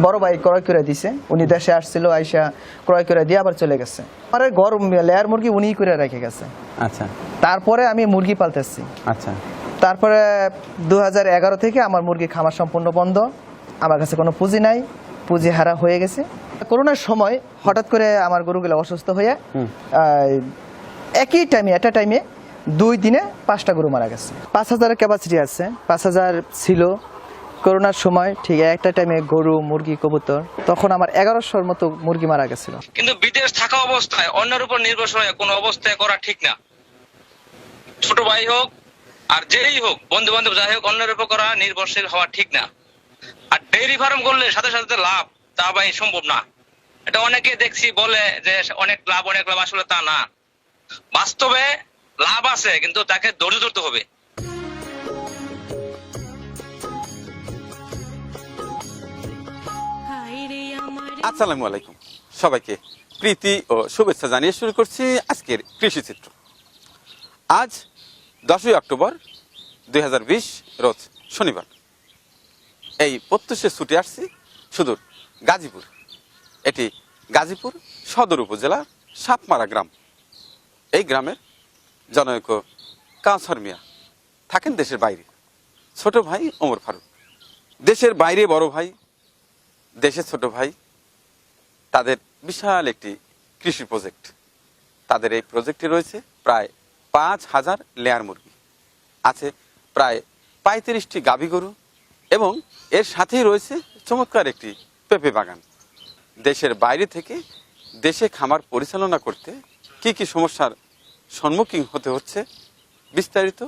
বড় ভাই ক্রয় করে দিছে, উনি দেশে আসছিল, আইসা ক্রয় করে দিয়ে আবার চলে গেছে। আমার গরম লেয়ার মুরগি উনিই করে রেখে গেছে। আচ্ছা, তারপরে আমি মুরগি পালতেছি। আচ্ছা, তারপরে 2011 থেকে আমার মুরগি খামার সম্পূর্ণ বন্ধ। আমার কাছে কোনো পুঁজি নাই, পুঁজি হারা হয়ে গেছে। করোনার সময় হঠাৎ করে আমার গরুগুলো অসুস্থ হয়ে একই টাইমে 2 দিনে 5টা গরু মারা গেছে। 5000 ক্যাপাসিটি আছে, 5000 ছিল করোনার সময়। ঠিক একটা টাইমে গরু, মুরগি, কবুতর, তখন আমার 1100-র মতো মুরগি মারা গেছিল। কিন্তু বিদেশ থাকা অবস্থায় অন্যের উপর নির্ভরশীল হয়ে কোনো অবস্থায় করা ঠিক না। ছোট ভাই হোক আর যেই হোক, বন্ধু বান্ধব যাই হোক, অন্যের উপর করা নির্ভরশীল হওয়া ঠিক না। আর ডেইরি ফার্ম করলে সাথে সাথে লাভ, তা ভাই সম্ভব না। এটা অনেকে দেখছি বলে যে অনেক লাভ, আসলে তা না। বাস্তবে লাভ আছে, কিন্তু তাকে ধৈর্য ধরতে হবে। আসসালামু আলাইকুম, সবাইকে প্রীতি ও শুভেচ্ছা জানিয়ে শুরু করছি আজকের কৃষি চিত্র। আজ 10ই অক্টোবর 2020 রোজ শনিবার। এই প্রত্যুষে ছুটে আসছি সুদূর গাজীপুর। এটি গাজীপুর সদর উপজেলার সাতমারা গ্রাম। এই গ্রামের জনৈক কাউসার মিয়া থাকেন দেশের বাইরে। ছোট ভাই ওমর ফারুক দেশের বাইরে, বড় ভাই দেশের ছোট ভাই। তাদের বিশাল একটি কৃষি প্রজেক্ট। তাদের এই প্রজেক্টে রয়েছে প্রায় 5000 লেয়ার মুরগি, আছে প্রায় 35টি গাভী গরু এবং এর সাথেই রয়েছে চমৎকার একটি পেঁপে বাগান। দেশের বাইরে থেকে দেশে খামার পরিচালনা করতে কি কি সমস্যার সম্মুখীন হতে হচ্ছে বিস্তারিত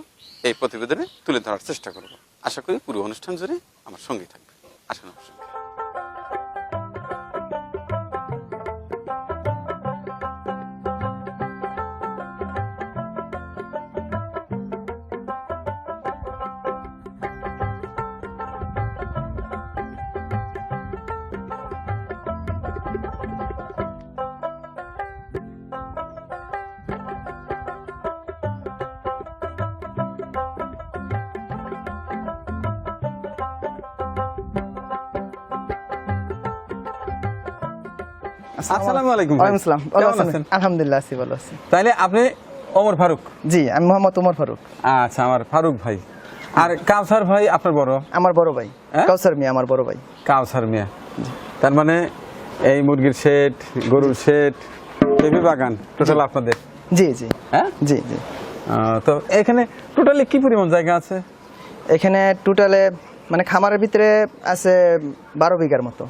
এই প্রতিবেদনে তুলে ধরার চেষ্টা করব। আশা করি পুরো অনুষ্ঠান জুড়ে আমার সঙ্গে থাকবে। আসুন আমার সঙ্গে। আসসালামু আলাইকুম। ওয়ালাইকুম আসসালাম। ভালো আছেন? আলহামদুলিল্লাহ আছি, ভালো আছি। তাইলে আপনি ওমর ফারুক? জি, আমি মোহাম্মদ ওমর ফারুক। আচ্ছা, আমার ফারুক ভাই। আর কাউসার ভাই আপনার বড়? আমার বড় ভাই কাউসার মিয়া, আমার বড় ভাই কাউসার মিয়া। তার মানে এই মুরগির শেড, গরুর শেড, পেঁপে বাগান টোটাল আপনাদের? জি জি। হ্যাঁ, জি জি। তো এখানে টোটালি কি পরিমাণ জায়গা আছে? এখানে টোটালে মানে খামারের ভিতরে আছে 12 বিঘার মতো।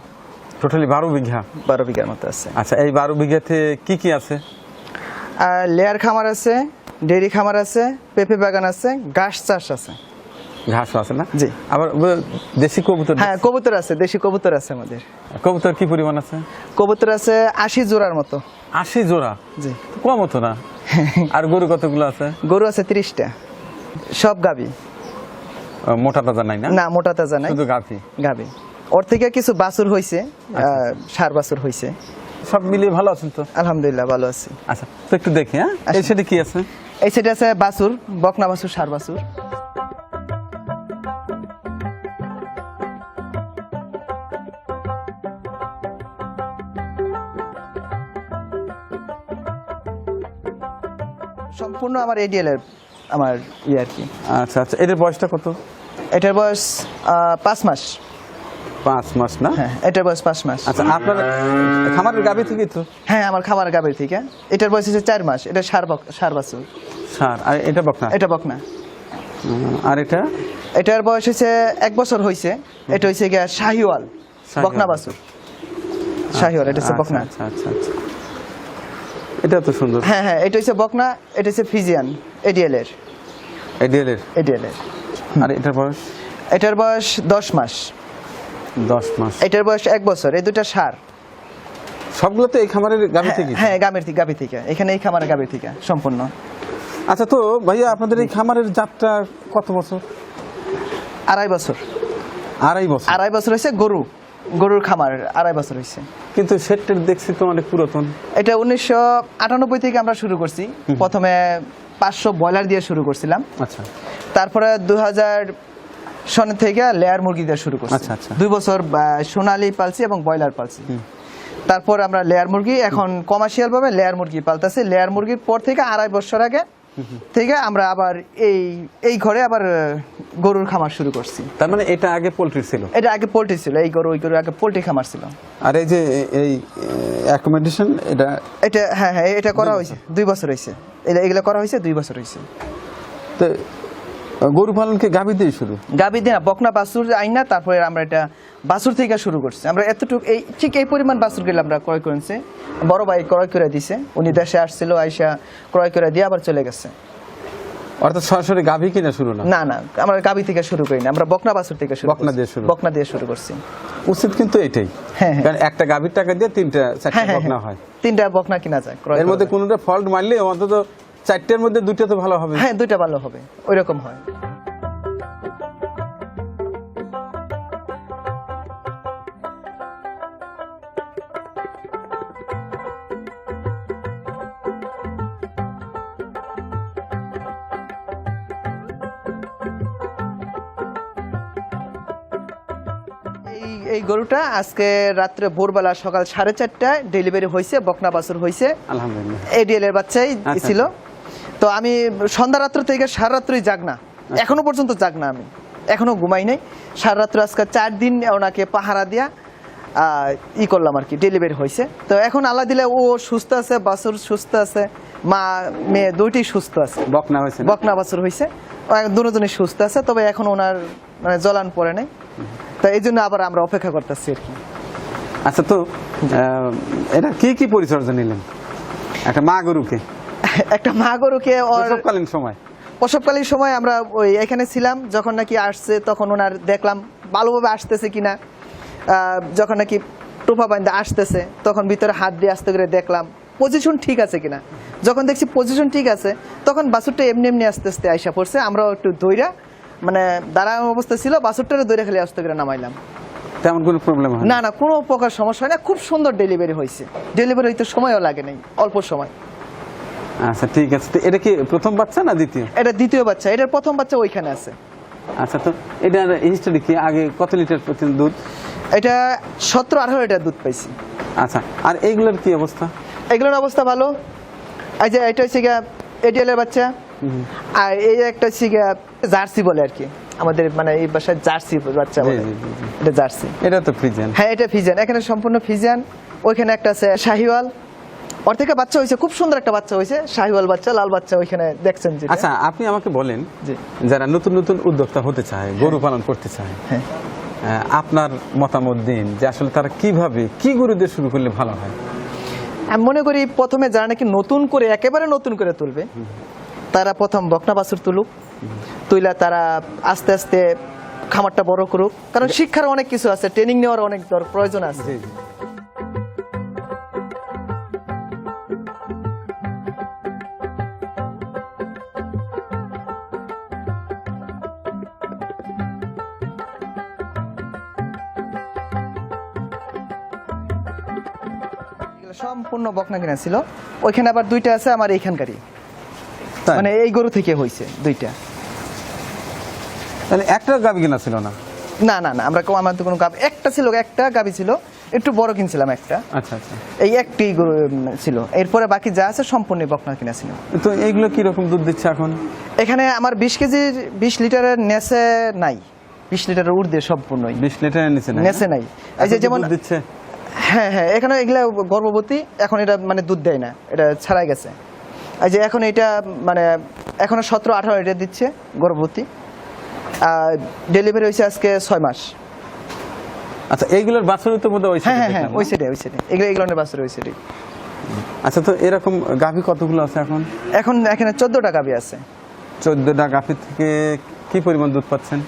টোটালি 12 বিঘা? 12 বিঘার মতো আছে। আচ্ছা, এই 12 বিঘাতে কি কি আছে? আর লেয়ার খামার আছে, ডেইরি খামার আছে, পেঁপে বাগান আছে, ঘাস চাষ আছে। ঘাসও আছে না? জি। আবার দেশি কবুতর? হ্যাঁ, কবুতর আছে, দেশি কবুতর আছে আমাদের। কবুতর কি পরিমাণ আছে? কবুতর আছে 80 জোড়ার মতো। 80 জোড়া? জি। কম হতো না? আর গরু কতগুলো আছে? গরু আছে 30টা, সব গাভী। মোটা তাজা নাই না? না, মোটা তাজা নাই, শুধু গাভী। গাভী। ওর থেকে কিছু বাছুর হইছে, ষাঁড় বাছুর হইছে। সব মিলিয়ে ভালো আছেন তো? আলহামদুলিল্লাহ ভালো আছি। আচ্ছা, তো একটু দেখি। হ্যাঁ, এই সাইডে কি আছে? এই সাইডে আছে বাছুর, বকনা বাছুর, ষাঁড় বাছুর। সম্পূর্ণ আমার এডিএল এর আমার আর কি। আচ্ছা আচ্ছা, এটার বয়সটা কত? এটার বয়স 5 মাস। 5 মাস না? হ্যাঁ, এটার বয়স 5 মাস। আচ্ছা, আপনার খামারের গাভী থেকে তো? হ্যাঁ, আমার খামারের গাভীর থেকে। এটার বয়স হচ্ছে 4 মাস। এটা ষাঁড় বাছুর। ষাঁড়। আর এটা বকনা? এটা বকনা। আর এটা? এটার বয়স হচ্ছে 1 বছর হইছে। এটা হইছে গিয়া শাহিওয়াল বকনা বাছুর। শাহিওয়াল, এটা হচ্ছে বকনা। আচ্ছা আচ্ছা আচ্ছা, এটা তো সুন্দর। হ্যাঁ হ্যাঁ, এটা হচ্ছে বকনা, এটা হচ্ছে ফিজিয়ান এডিএল এর। এডিএল এর? এডিএল এর। আর এটার বয়স? এটার বয়স 10 মাস। 10 মাস। এটার বয়স 1 বছর। এই দুটো ষাঁড়। সবগুলো তো এই খামারের গাভী থেকে? হ্যাঁ, গাভী থেকে। এখানে এই খামারের গাভী থেকে সম্পূর্ণ। আচ্ছা, তো ভাইয়া আপনাদের এই খামারের যাত্রা কত বছর? 2.5 বছর। 2.5 বছর? 2.5 বছর হয়েছে গরুর খামার, 2.5 বছর হয়েছে। কিন্তু সেটটা দেখছি তো অনেক পুরাতন। এটা 1998 থেকে আমরা শুরু করছি। প্রথমে 500 ব্রয়লার দিয়ে শুরু করছিলাম। আচ্ছা। তারপরে সনের থেকে লেয়ার মুরগি দিয়ে শুরু করছি। আচ্ছা, আচ্ছা। 2 বছর সোনালী পালছি এবং ব্রয়লার পালছি। তারপর আমরা লেয়ার মুরগি, এখন কমার্শিয়াল ভাবে লেয়ার মুরগি পালতেছি। লেয়ার মুরগির পর থেকে 2.5 বছর আগে থেকে আমরা আবার এই ঘরে আবার গরুর খামার শুরু করছি। তার মানে এটা আগে পোল্ট্রি ছিল? এটা আগে পোল্ট্রি ছিল, এই গরু ওই গরু আগে পোল্ট্রি খামার ছিল। আর এই যে এই অ্যাকোমোডেশন এটা হ্যাঁ এটা করা হয়েছে 2 বছর হয়েছে। এগুলো করা হয়েছে 2 বছর হয়েছে। তো গরু পালনকে গাভী দিয়ে শুরু? গাভী দিয়ে না, বকনা বাছুর আইনা তারপরে আমরা এটা বাছুর থেকে শুরু করছি। আমরা এতটুকু ঠিক এই পরিমাণ বাছুর গেলে আমরা ক্রয় করেছি। বড় ভাই ক্রয় করে দিছে, উনি দেশে আসছিল, আইসা ক্রয় করে দিয়ে আবার চলে গেছে। অর্থাৎ সরাসরি গাভী কিনা শুরু না? না আমরা গাভী থেকে শুরু করি না, আমরা বকনা বাছুর থেকে শুরু বকনা দিয়ে শুরু? বকনা দিয়ে শুরু করছি। উচিত কিন্তু এটাই। হ্যাঁ। কারণ একটা গাভীর টাকা দিয়ে 3টা-4টা বকনা হয়। 3টা বকনা কিনা যায়। এর মধ্যে কোনোটা ফল্ট মারলে অন্তত 4টার মধ্যে 2টা তো ভালো হবে। হ্যাঁ 2টা ভালো হবে, ওইরকম হয়। এই গরুটা আজকে রাত্রে ভোরবেলা সকাল 4:30টায় ডেলিভারি হয়েছে, বকনা বাছুর হয়েছে। আলহামদুলিল্লাহ। এডিএল এর বাচ্চাই আচ্ছা, ছিল। তো আমি সন্ধ্যা রাত্র থেকে সারা রাত্রই জাগনা, এখনো পর্যন্ত জাগনা, আমি এখনো ঘুমাই নাই। সারা রাত্র আজকে 4 দিন ওনাকে পাহারা দিয়া করলাম আর কি, ডেলিভারি হয়েছে। তো এখন আল্লাহ দিলে ও সুস্থ আছে, বাছুর সুস্থ আছে, মা মেয়ে দুইটাই সুস্থ আছে। বকনা হয়েছে? বকনা বাছুর হয়েছে, দুজনই সুস্থ আছে। তবে এখন ওনার মানে জ্বলান পড়ে নাই, তো এই জন্য আবার আমরা অপেক্ষা করতেছি আর কি। আচ্ছা, তো এটা কি পরিচর্যা নিলেন একটা মা গরুকে? একটা মা গরুকে প্রসবকালীন সময়? প্রসবকালীন সময় আমরা ওই এখানে ছিলাম, যখন নাকি আসছে তখন ওনার দেখলাম ভালোভাবে আসতেছে কিনা। যখন নাকি টোপা বান্ধা আসতেছে তখন ভিতরে হাত দিয়ে আস্তে করে দেখলাম পজিশন ঠিক আছে কিনা। যখন দেখছি পজিশন ঠিক আছে তখন বাছুরটা এমনি আস্তে আস্তে আইসা পড়ছে। আমরাও একটু দইরা মানে দাঁড়ানো অবস্থা ছিল, বাছুরটারে দইরা খালি আস্তে করে নামাইলাম। তেমন কোনো প্রবলেম হয় না, কোনো প্রকার সমস্যা হয় না। খুব সুন্দর ডেলিভারি হয়েছে। ডেলিভারি হইতে সময়ও লাগে নাই, অল্প সময়। আচ্ছা, ঠিক আছে। তো এটা কি প্রথম বাচ্চা না দ্বিতীয়? এটা দ্বিতীয় বাচ্চা, এটার প্রথম বাচ্চা ওইখানে আছে। আচ্ছা, তো এটার হিস্টোরি কি? আগে কত লিটার প্রতিদিন দুধ? এটা 17-18 লিটার দুধ পাইছি। আচ্ছা, আর এইগুলোর কি অবস্থা? এগুলোর অবস্থা ভালো। এই যে এটা হচ্ছে গিয়া এডিএল এর বাচ্চা, আর এই যে একটা হচ্ছে গিয়া জার্সি বলে আর কি, আমাদের মানে এই বাসায় জার্সি বাচ্চা বলে। এটা জার্সি। এটা তো ফ্রিজিয়ান? হ্যাঁ, এটা ফিজিয়ান, এখানে সম্পূর্ণ ফিজিয়ান। ওইখানে একটা আছে শাহিওয়াল, ওর থেকে বাচ্চা হয়েছে, খুব সুন্দর একটা বাচ্চা হয়েছে, শাহিওয়াল বাচ্চা, লাল বাচ্চা ওইখানে দেখছেন। আচ্ছা, আপনি আমাকে বলেন, যারা নতুন নতুন উদ্যোক্তা হতে চায়, গরু পালন করতে চায়, আপনার মতামত দিন যে আসলে তারা কিভাবে কি গরু দিয়ে শুরু করলে ভালো হয়? আমি মনে করি প্রথমে যারা নাকি নতুন করে একেবারে নতুন করে তুলবে তারা প্রথম বকনা বাছুর তুলুক, তুইলা তারা আস্তে আস্তে খামারটা বড় করুক। কারণ শিক্ষার অনেক কিছু আছে, ট্রেনিং নেওয়ার অনেক প্রয়োজন আছে। সম্পূর্ণ বকনা কিনা ছিল, ওইখানে আবার 2টা আছে আমার এইখানকারই, মানে এই গরু থেকে হয়েছে 2টা। তাহলে একটা গাভী কিনা ছিল না? না, আমরা আমাদের কোনো গাভী একটা ছিল, একটা গাভী ছিল, একটু বড় কিনছিলাম একটা। আচ্ছা, এই একটি গরু ছিল, এরপরে বাকি যা আছে সম্পূর্ণ বকনা কিনা ছিল। তো এইগুলো কি রকম দুধ দিচ্ছে এখন? এখানে আমার 20 কেজির 20 লিটারের নেসে নাই, 20 লিটারের ঊর্ধ্বে সম্পূর্ণই। 20 লিটারের নিচে নাই? এই যে যেমন দিচ্ছে। হ্যাঁ, এখানে এগুলা গর্ভবতী, এখন এটা মানে দুধ দেয় না, এটা ছাড়াই গেছে। এই যে এখন এটা মানে এখনো 17-18 লিটার দিচ্ছে, গর্ভবতী। ডেলিভারি হয়েছে আজকে 6 মাস। আচ্ছা, এইগুলোর বাছুর তো বোধহয় ওই সাইডে? হ্যাঁ, ওই সাইডে এগুলোর বাছুর ওই সাইডে। আচ্ছা, তো এরকম গাভী কতগুলো আছে এখন? এখন এখানে 14টা গাভী আছে। 14টা গাভী থেকে কি পরিমাণ দুধ পাচ্ছেন?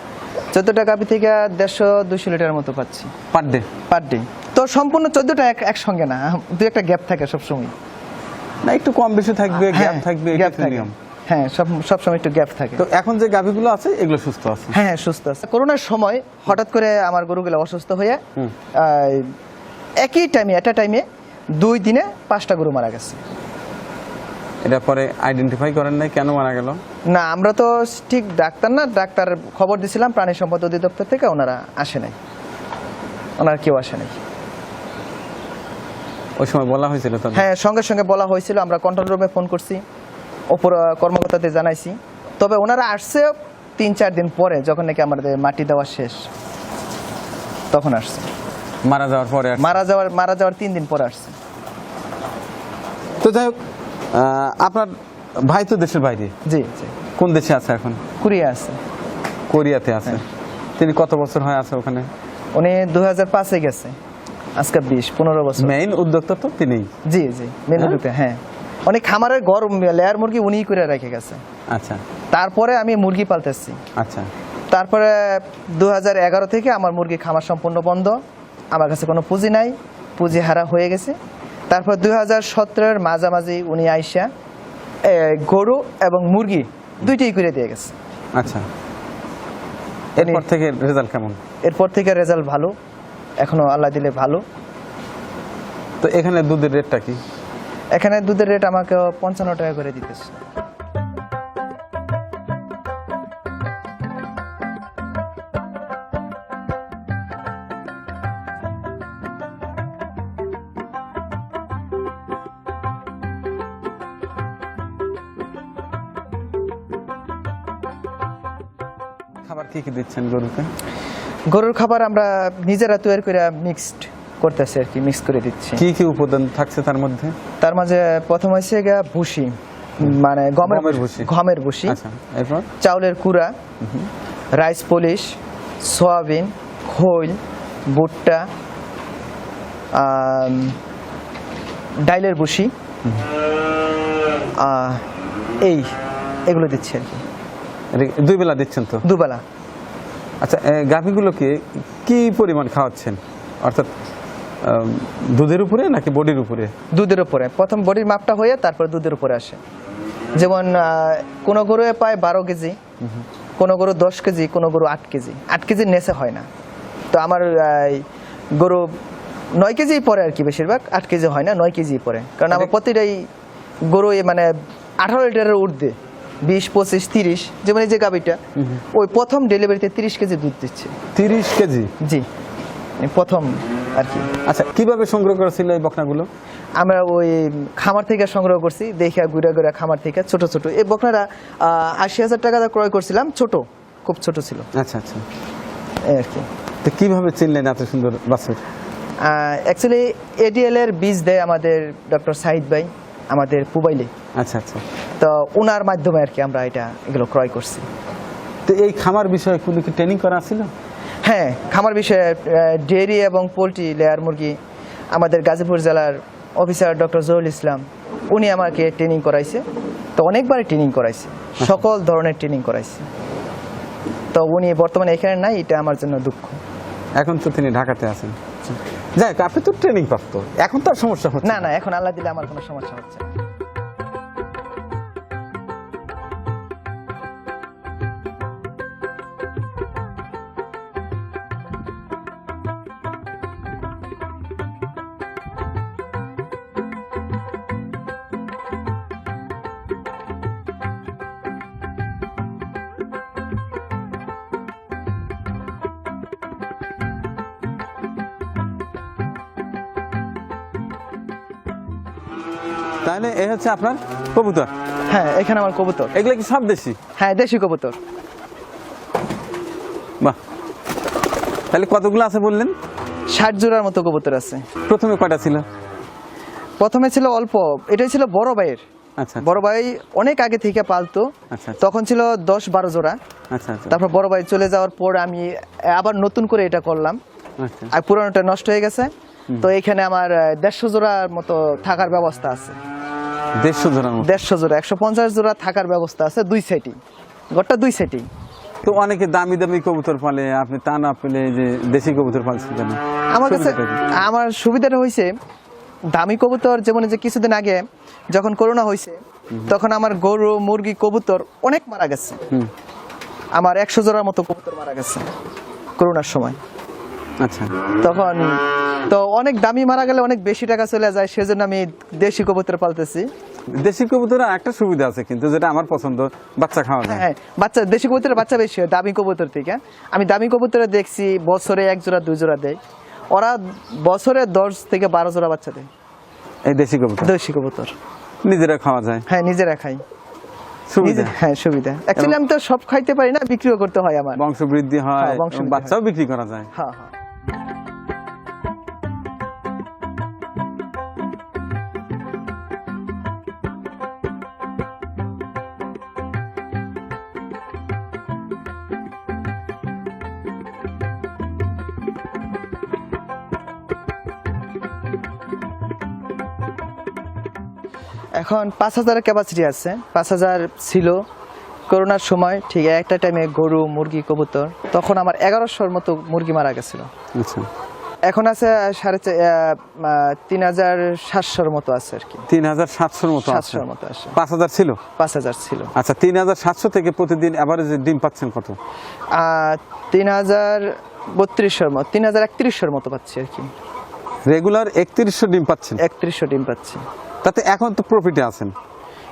14টা গাভী থেকে 150-200 লিটারের মতো পাচ্ছি পার ডে। তো সম্পূর্ণ 14টা একসঙ্গে না, দু একটা গ্যাপ থাকে সবসময়। না, একটু কম বেশি থাকবে, গ্যাপ থাকবে, গ্যাপ থাকে। হ্যাঁ, সবসময় একটু গ্যাপ থাকে। তো এখন যে গাভীগুলো আছে এগুলো সুস্থ আছে? হ্যাঁ, সুস্থ আছে। করোনার সময় হঠাৎ করে আমার গরুগুলো অসুস্থ হয়ে একই টাইমে 2 দিনে 5টা গরু মারা গেছে। এটা পরে আইডেন্টিফাই করেন নাই কেন মারা গেল? না, আমরা তো ঠিক ডাক্তার না, ডাক্তার খবর দিছিলাম প্রাণী সম্পদ অধিদপ্তর থেকে, ওনারা আসে নাই, ওনার কেউ আসে নাই। ওই সময় বলা হয়েছিল তো? হ্যাঁ, সঙ্গে সঙ্গে বলা হয়েছিল, আমরা কন্ট্রোল রুমে ফোন করছি, ওপর কর্মকর্তাদের জানাইছি। তবে ওনারা আসছে 3-4 দিন পরে, যখন নাকি আমাদের মাটি দেওয়া শেষ, তখন আসছে। মারা যাওয়ার পরে মারা যাওয়ার 3 দিন পরে আসছে। তো যাই হোক, আপনার ভাই তো দেশের বাইরে, জি জি, কোন দেশে আছে এখন? কুরিয়া আছে। কোরিয়াতে আছে। তিনি কত বছর হয় আছে ওখানে? উনি 2005-এ গেছে, আজকে 20-15 বছর। মেইন উদ্যোক্তা তো তিনিই? জি জি, মেনুতে। হ্যাঁ, অনেক খামারের ঘর লেয়ার মুরগি উনিই করে রেখে গেছে। আচ্ছা। তারপরে আমি মুরগি পালতেছি। আচ্ছা। তারপরে 2011 থেকে আমার মুরগি খামার সম্পূর্ণ বন্ধ, আমার কাছে কোনো পুঁজি নাই, পুঁজি হারা হয়ে গেছে। তারপর 2017-এর মাঝামাঝি উনি আইসা গরু এবং মুরগি দুইটাই করে দিয়ে গেছে। আচ্ছা, এরপর থেকে রেজাল্ট কেমন? এরপর থেকে রেজাল্ট ভালো, এখনো আল্লাহ দিলে ভালো। তো এখানে দুধের রেটটা কি? এখানে দুধের রেট আমাকে 55 টাকা করে দিতেছে। খাবার কি কি দিচ্ছেন গরুকে? গরুর খাবার আমরা নিজেরা তৈরি করে মিক্সড করতেছি আর কি, মিক্স করে দিচ্ছি। কি কি উপাদান থাকছে তার মধ্যে? তার মাঝে প্রথম হয়েছে ভুসি, মানে গমের ভুসি। আচ্ছা, এরপর চাউলের কুড়া, রাইস পলিশ, সয়াবিন, খৈল, ভুট্টা, ডাইলের ভুসি, এগুলো দিচ্ছি আর কি। দুই বেলা দিচ্ছেন তো? দুবেলা। আচ্ছা, গাভীগুলোকে কি পরিমাণ খাওয়াচ্ছেন, অর্থাৎ দুধের উপরে নাকি বডির উপরে? দুধের উপরে, প্রথম বডির মাপটা হয়ে তারপর দুধের উপরে আসে। যেমন কোনো গরু পায় 12 কেজি, কোনো গরু 10 কেজি, কোনো গরু 8 কেজি। 8 কেজির নেচে হয় না। তো আমার গরু 9 কেজি পরে আর কি, বেশিরভাগ 8 কেজি হয় না, 9 কেজি পরে। কারণ আমার প্রতিটাই গরু মানে 18 লিটারের ঊর্ধ্বে, 20, 25, 30। যেমন এই যে গাভীটা, ওই প্রথম ডেলিভারিতে 30 কেজি দুধ দিচ্ছে। 30 কেজি? জি, প্রথম আর কি। আচ্ছা, কিভাবে সংগ্রহ করেছিল এই বকনাগুলো? আমরা ওই খামার থেকে সংগ্রহ করছি, দেখে ঘুরে ঘুরে খামার থেকে ছোট ছোট এই বকনারা 80,000 টাকা ক্রয় করছিলাম, ছোট, খুব ছোট ছিল। আচ্ছা আচ্ছা, এই আর কি। তো কিভাবে চিনলেন এত সুন্দর বাছুর? অ্যাকচুয়ালি এডিএল এর বীজ দেয় আমাদের ডক্টর সাহিদ ভাই, আমাদের পুবাইলে। আচ্ছা আচ্ছা, তো ওনার মাধ্যমে আর কি আমরা এগুলো ক্রয় করছি। তো এই খামার বিষয়ে কোনো কি ট্রেনিং করা ছিল? হ্যাঁ, খামার বিষয়ে ডেয়ারি এবং পোলট্রি লেয়ার মুরগি আমাদের গাজীপুর জেলার অফিসার ডক্টর জহুরুল ইসলাম, উনি আমাকে ট্রেনিং করাইছে। তো অনেকবারই ট্রেনিং করাইছে, সকল ধরনের ট্রেনিং করাইছে। তো উনি বর্তমানে এখানে নাই, এটা আমার জন্য দুঃখ। এখন তো তিনি ঢাকাতে আছেন। যাই হোক, আপনি তো ট্রেনিং প্রাপ্ত, এখন তো আর সমস্যা হচ্ছে না। না, এখন আল্লাহ দিলে আমার কোনো সমস্যা হচ্ছে না। তাহলে এই হচ্ছে আপনার কবুতর? হ্যাঁ, এখানে আমার কবুতর। এগুলো কি সব দেশি? হ্যাঁ, দেশি কবুতর। বাহ, তাহলে কতগুলো আছে বললেন? 60 জোড়ার মতো কবুতর আছে। প্রথমে কয়টা ছিল? প্রথমে ছিল অল্প, এটাই ছিল বড় ভাইয়ের। আচ্ছা, বড় ভাই অনেক আগে থেকে পালতো, আচ্ছা, তখন ছিল 10-12 জোড়া। আচ্ছা আচ্ছা, তারপর বড় ভাই চলে যাওয়ার পর আমি আবার নতুন করে এটা করলাম, আচ্ছা। আর পুরানোটা নষ্ট হয়ে গেছে। তো এখানে আমার 150 জোড়ার মতো থাকার ব্যবস্থা আছে। 150 জোড়ার মতো? 150 জোড়া, 150 জোড়া থাকার ব্যবস্থা আছে, 2 সেটিং, ঘরটা 2 সেটিং। তো অনেকে দামি দামি কবুতর পালে, আপনি তা না পেলে যে দেশি কবুতর পালছেন কেন? আমার কাছে আমার সুবিধাটা হয়েছে দামি কবুতর, যেমন যে কিছুদিন আগে যখন করোনা হয়েছে, তখন আমার গরু মুরগি কবুতর অনেক মারা গেছে। আমার 100 জোড়ার মতো কবুতর মারা গেছে করোনার সময়। আচ্ছা, তখন তো অনেক দামি মারা গেলে অনেক বেশি টাকা চলে যায়, সেজন্য আমি দেশি কবুতর পালতেছি। দেশি কবুতরের একটা সুবিধা আছে কিন্তু, যেটা আমার পছন্দ, বাচ্চা খাওয়া যায়। হ্যাঁ, বাচ্চা দেশি কবুতরের বাচ্চা বেশি হয় দামি কবুতর থেকে। আমি দামি কবুতরে দেখছি বছরে 1 জোড়া 2 জোড়া দেয়, ওরা বছরে 10 থেকে 12 জোড়া বাচ্চা দেয়। এই দেশি কবুতর দেশি কবুতর নিজেরা খাওয়া যায়, হ্যাঁ নিজেরা খাই। সুবিধা। হ্যাঁ সুবিধা। অ্যাকচুয়ালি আমি তো সব খাইতে পারি না, বিক্রিও করতে হয় আমার। বংশ বৃদ্ধি হয়, হ্যাঁ, বংশ বৃদ্ধি বাচ্চাও বিক্রি করা যায়। হ্যাঁ হ্যাঁ। এখন 5000 ক্যাপাসিটি আছে, 5000 ছিল করোনার সময়। ঠিক একটা টাইমে গরু মুরগি কবুতর, তখন আমার 1100-র মতো মুরগি মারা গেছিল। আচ্ছা, এখন আছে 3700-র মতো আছে আর কি। 3700-র মতো আছে। 700-র মতো আছে। 5000 ছিল। 5000 ছিল। আচ্ছা, 3700 থেকে প্রতিদিন এভারেজে ডিম পাচ্ছেন কত? 3032-র মতো, 3031-র মতো পাচ্ছি আর কি। রেগুলার 3100 ডিম পাচ্ছেন? 3100 ডিম পাচ্ছি। তাতে এখন তো প্রফিটে আছেন।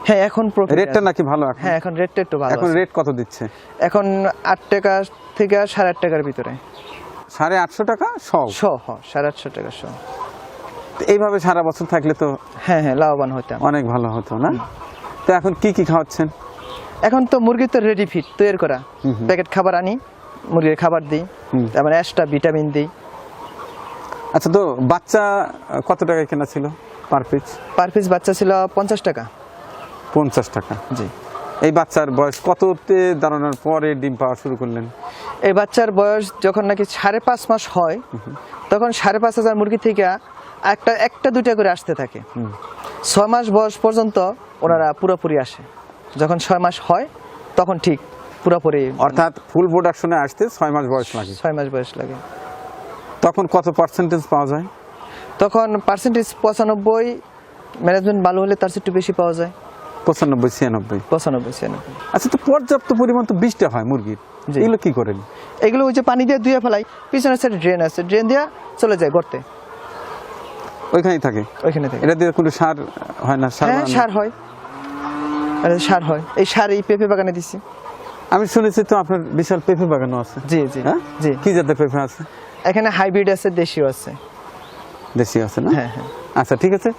হ্যাঁ এখন প্রফিট। রেটটা নাকি ভালো এখন? হ্যাঁ এখন রেটটা একটু ভালো। এখন আছে। রেট কত দিচ্ছে? এখন 8 টাকা থেকে 8.5 টাকার ভিতরে। 850 টাকা সব? 850 টাকা সহ। এইভাবে সারা বছর থাকলে তো হ্যাঁ হ্যাঁ লাভবান হতাম। অনেক ভালো হতো না? তো এখন কি কি খাওয়াচ্ছেন? এখন তো মুরগি তো রেডি ফিট তৈরি করা, প্যাকেট খাবার আনি, মুরগির খাবার দিই, তারপরে এক্সট্রা ভিটামিন দিই। আচ্ছা, তো বাচ্চা কত টাকা কেনা ছিল পার পিস? পার পিস বাচ্চা ছিল 50 টাকা। 50 টাকা। জি। এই বাচ্চার বয়স কততে দাঁড়ানোর পরে ডিম পাওয়া শুরু করলেন? এই বাচ্চার বয়স যখন নাকি 5.5 মাস হয়, তখন 5500 মুরগি থেকে একটা দুইটা করে আসতে থাকে। 6 মাস বয়স পর্যন্ত ওনারা পুরোপুরি আসে। যখন 6 মাস হয় তখন ঠিক পুরোপুরি, অর্থাৎ ফুল প্রোডাকশনে আসতে 6 মাস বয়স লাগে। 6 মাস বয়স লাগে। তখন কত পার্সেন্টেজ পাওয়া যায়? তখন পার্সেন্টেজ 95, ম্যানেজমেন্ট ভালো হলে তার চেয়ে একটু বেশি পাওয়া যায়। 95-96? 95-96। আচ্ছা, তো পর্যাপ্ত পরিমাণ তো বৃষ্টি হয় মুরগির, জি। এগুলো কি করেন? এগুলো ওই যে পানি দিয়ে ধুয়ে ফেলাই, পিছনের সাইডে ড্রেন আছে, ড্রেন দিয়ে চলে যায় গর্তে, ওইখানেই থাকে। ওইখানে থেকে। এটা দিয়ে কোনো সার হয় না? সার হ্যাঁ বানানো? সার হয়, সার হয়। এই সার এই পেঁপে বাগানে দিছি। আমি শুনেছি তো আপনার বিশাল পেঁপে বাগানও আছে। জি জি হ্যাঁ? জি। কি জাতের পেঁপে আছে? এখানে হাইব্রিড আছে, দেশীয় আছে। দেশি আছে না? হ্যাঁ হ্যাঁ। আচ্ছা, ঠিক আছে,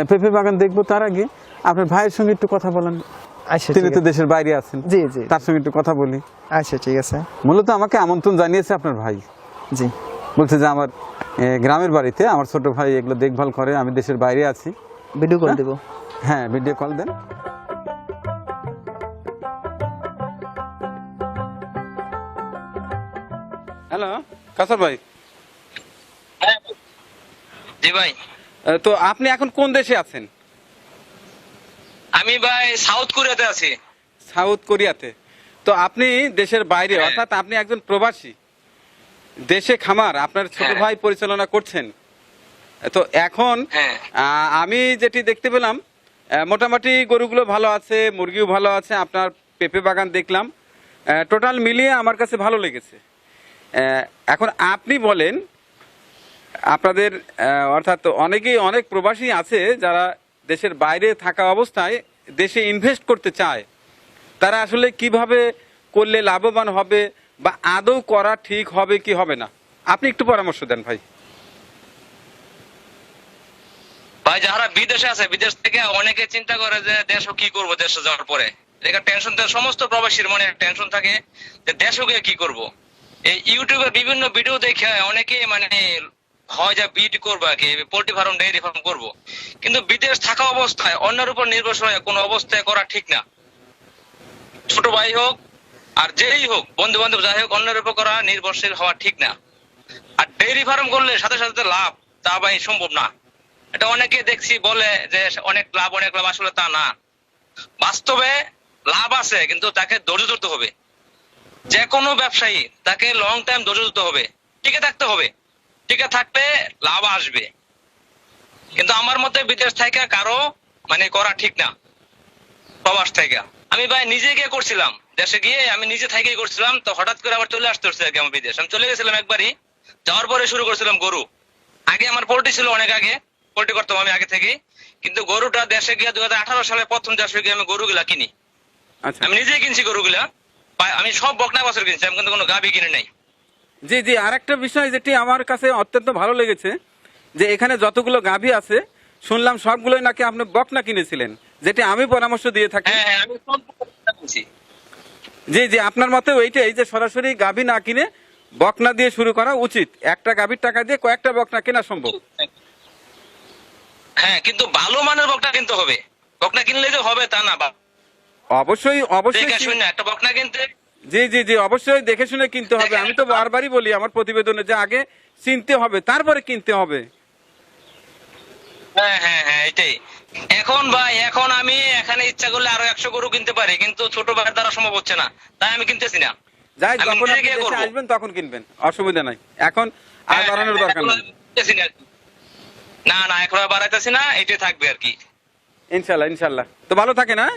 পেঁপে বাগান দেখবো। তার আগে আপনার ভাইয়ের সঙ্গে একটু কথা বলেন। আচ্ছা তিনি ঠিক তো আছে। দেশের বাইরে আছেন, জি জি। তার সঙ্গে একটু কথা বলি। আচ্ছা ঠিক আছে। মূলত আমাকে আমন্ত্রণ জানিয়েছে আপনার ভাই। জি। বলছে যে আমার গ্রামের বাড়িতে আমার ছোট ভাই এগুলো দেখভাল করে, আমি দেশের বাইরে আছি। ভিডিও কল দেবো। হ্যাঁ, ভিডিও কল দেন। হ্যালো কাসার ভাই। জি ভাই। তো আপনি এখন কোন দেশে আছেন? আমি ভাই সাউথ কোরিয়াতে আছি। সাউথ কোরিয়াতে? তো আপনি দেশের বাইরে, হ্যাঁ। অর্থাৎ আপনি একজন প্রবাসী, দেশে খামার আপনার ছোট হ্যাঁ। ভাই পরিচালনা করছেন। তো এখন হ্যাঁ। আমি যেটি দেখতে পেলাম, মোটামুটি গরুগুলো ভালো আছে, মুরগিও ভালো আছে, আপনার পেঁপে বাগান দেখলাম, টোটাল মিলিয়ে আমার কাছে ভালো লেগেছে। এখন আপনি বলেন, আপনাদের অর্থাৎ অনেক প্রবাসী আছে যারা দেশের বাইরে থাকা অবস্থায় দেশে ইনভেস্ট করতে চায়, তারা আসলে কিভাবে করলে লাভবান হবে বা আদৌ করা ঠিক হবে কি হবে না, আপনি একটু পরামর্শ দেন ভাই। ভাই যারা বিদেশে আছে, বিদেশ থেকে অনেকে চিন্তা করে যে দেশও কি করব, দেশে যাওয়ার পরে এটা টেনশন থাকে, সমস্ত প্রবাসীর মনে টেনশন থাকে যে দেশও গিয়ে কি করব। এই ইউটিউবে বিভিন্ন ভিডিও দেখে অনেকে মানে হয় যে বিট করবো আর কি, পোল্ট্রি ফার্ম, ডেইরি ফার্ম করব, কিন্তু বিদেশ থাকা অবস্থায় অন্যের উপর নির্ভরশীল হয়ে কোনো অবস্থায় করা ঠিক না। ছোট ভাই হোক আর যেই হোক, বন্ধু বান্ধব যাই হোক, অন্যের উপর করা নির্ভরশীল হওয়া ঠিক না। আর ডেইরি ফার্ম করলে সাথে সাথে লাভ, তা ভাই সম্ভব না। এটা অনেকে দেখছি বলে যে অনেক লাভ, আসলে তা না। বাস্তবে লাভ আছে, কিন্তু তাকে ধৈর্য ধরতে হবে। যে কোনো ব্যবসায়ী তাকে লং টাইম ধৈর্য ধরতে হবে, টিকে থাকতে হবে। টিকে থাকলে লাভ আসবে। কিন্তু আমার মতে বিদেশ থেকে কারো মানে করা ঠিক না, প্রবাস থেকে। আমি ভাই নিজে গিয়ে করছিলাম, দেশে গিয়ে আমি নিজে থেকেই করছিলাম। তো হঠাৎ করে আবার চলে আসতে হচ্ছে আমার বিদেশ। আমি চলে গেছিলাম একবারই, যাওয়ার পরে শুরু করছিলাম গরু। আগে আমার পোল্ট্রি ছিল, অনেক আগে পোল্ট্রি করতাম আমি আগে থেকেই, কিন্তু গরুটা দেশে গিয়ে 2018 সালে প্রথম দেশে গিয়ে আমি গরুগুলা কিনি। আচ্ছা আমি নিজেই কিনছি গরুগুলা, আমি সব বকনা বাছুর কিনছি, আমি কিন্তু কোনো গাভী কিনে নাই। জি জি, আর একটা বিষয় যেটি আমার কাছে অত্যন্ত ভালো লেগেছে, যে এখানে যতগুলো গাভী আছে শুনলাম সবগুলোই নাকি আপনি বকনা কিনেছিলেন, যেটি আমি পরামর্শ দিয়ে থাকি। হ্যাঁ হ্যাঁ, আমি সব বকনা কিনছি। জি জি, আপনার মতে ওইটাই যে সরাসরি গাভী না কিনে বকনা দিয়ে শুরু করা উচিত। একটা গাভীর টাকা দিয়ে কয়েকটা বকনা কেনা সম্ভব। হ্যাঁ, কিন্তু ভালো মানের বকনা কিনতে হবে, বকনা কিনলে যে হবে তা না। অবশ্যই অবশ্যই, দেখে শুনে একটা বকনা কিনতে। জি জি জি, অবশ্যই দেখে শুনে কিনতে হবে। আমি তো বারবারই বলি আমার প্রতিবেদনে যে আগে চিনতে হবে তারপরে কিনতে হবে। হ্যাঁ হ্যাঁ হ্যাঁ, এটাই। এখন ভাই, এখন আমি এখানে ইচ্ছা করলে আরো 100 গরু কিনতে পারি, কিন্তু ছোট ভাইয়ের দ্বারা সম্ভব হচ্ছে না, তাই আমি কিনতেছি না। যাই, আমি যখন নিজে আপনি গিয়ে দেশে করবো। আসবেন তখন কিনবেন, অসুবিধা নাই। এখন আর বাড়ানোর হ্যাঁ, দরকার এখন নেই। আমি কিনতেছি না আর কি। না না, এখন আর বাড়াইতেছি না, এটাই থাকবে আর কি। ইনশাল্লাহ ইনশাল্লাহ। তো ভালো থাকে না?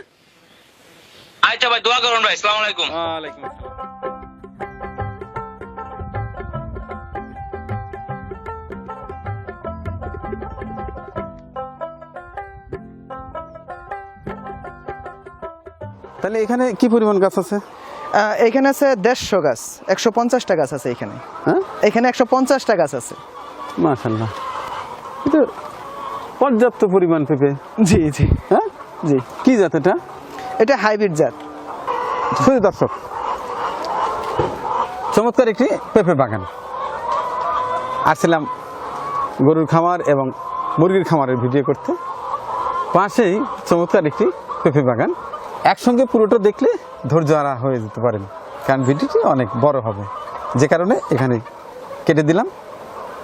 আচ্ছা ভাই, দোয়া করুন ভাই। আসসালামু আলাইকুম। ওয়ালাইকুম আসসালাম। তাহলে এখানে কি পরিমাণ গাছ আছে? এখানে আছে 150 গাছ, 150টা গাছ আছে এখানে। হ্যাঁ, এখানে 150টা গাছ আছে। মাশাআল্লাহ, এটা পর্যাপ্ত পরিমাণ পেঁপে। জি জি হ্যাঁ জি, কি জাত এটা? এটা হাইব্রিড জাত। শুধু দর্শক, চমৎকার একটি পেঁপে বাগান। আসছিলাম গরুর খামার এবং মুরগির খামারের ভিডিও করতে, পাশেই চমৎকার একটি পেঁপে বাগান। একসঙ্গে পুরোটা দেখলে ধৈর্য হারা হয়ে যেতে পারেন, কারণ ভিডিওটি অনেক বড় হবে, যে কারণে এখানে কেটে দিলাম।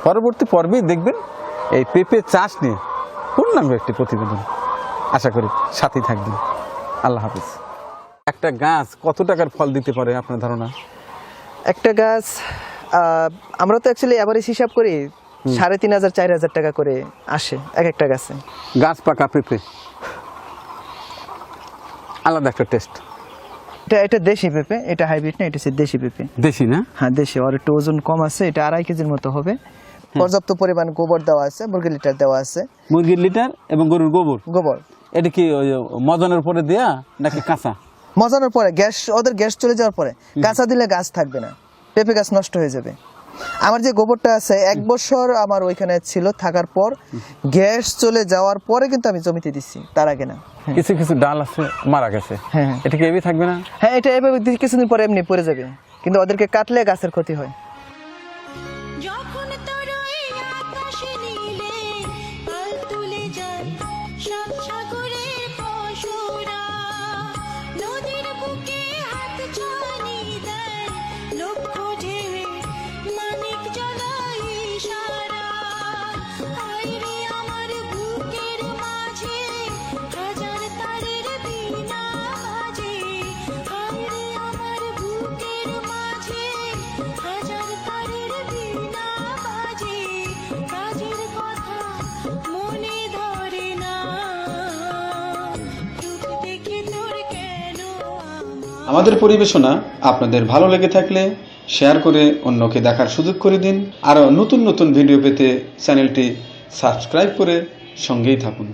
পরবর্তী পর্বেই দেখবেন এই পেঁপে চাষ নিয়ে পূর্ণাঙ্গ একটি প্রতিবেদন। আশা করি সাথেই থাকবেন। আল্লাহ হাফিজ। একটা গাছ কত টাকার ফল দিতে পারে আপনার ধারণা? একটা গাছ আমরা তো অ্যাকচুয়ালি এভারেজ হিসাব করি 3500 4000 টাকা করে আসে এক একটা গাছে। গাছ পাকা পেঁপে আলাদা একটা টেস্ট। এটা দেশি পেঁপে, এটা হাইব্রিড না, এটা হচ্ছে দেশি পেঁপে। দেশি না? হ্যাঁ দেশি। আর একটু ওজন কম আছে, এটা 2.5 কেজির মতো হবে। পর্যাপ্ত পরিমাণ গোবর দেওয়া আছে, মুরগির লিটার দেওয়া আছে। মুরগির লিটার এবং গরুর গোবর। গোবর এটা কি ওই মজানোর পরে দেয়া নাকি কাঁচা? মজানোর পরে, ওদের গ্যাস চলে যাওয়ার পরে। কাঁচা দিলে গাছ থাকবে না, পেঁপে গাছ নষ্ট হয়ে যাবে। আমার যে গোবরটা আছে 1 বছর আমার ওইখানে ছিল, থাকার পর গ্যাস চলে যাওয়ার পরে কিন্তু আমি জমিতে দিচ্ছি, তার আগে না। কিছু কিছু ডাল আছে মারা গেছে, হ্যাঁ এটা কি এবি থাকবে না? হ্যাঁ, এটা এভাবে কিছুদিন পরে এমনি পড়ে যাবে, কিন্তু ওদেরকে কাটলে গাছের ক্ষতি হয়। যখন তোর ওই আকাশ নীলে পাল তুলে যায় সাত সাগরের পশুরা, নদীর বুকে হাত ছানি দেয় লক্ষ্য ঢেউয়ে মানিক জ্বালায় ইশারা। আইরে আমার বুকের মাঝে হাজার তারের বীণা বাজে, আইরে আমার বুকের মাঝে হাজার তারের বীণা বাজে, কাজের কথা মনে ধরে না, রূপ দেখে তোর কেন আমাদের পরিবেশনা আপনাদের ভালো লেগে থাকলে শেয়ার করে অন্যকে দেখার সুযোগ করে দিন। আরও নতুন নতুন ভিডিও পেতে চ্যানেলটি সাবস্ক্রাইব করে সঙ্গেই থাকুন।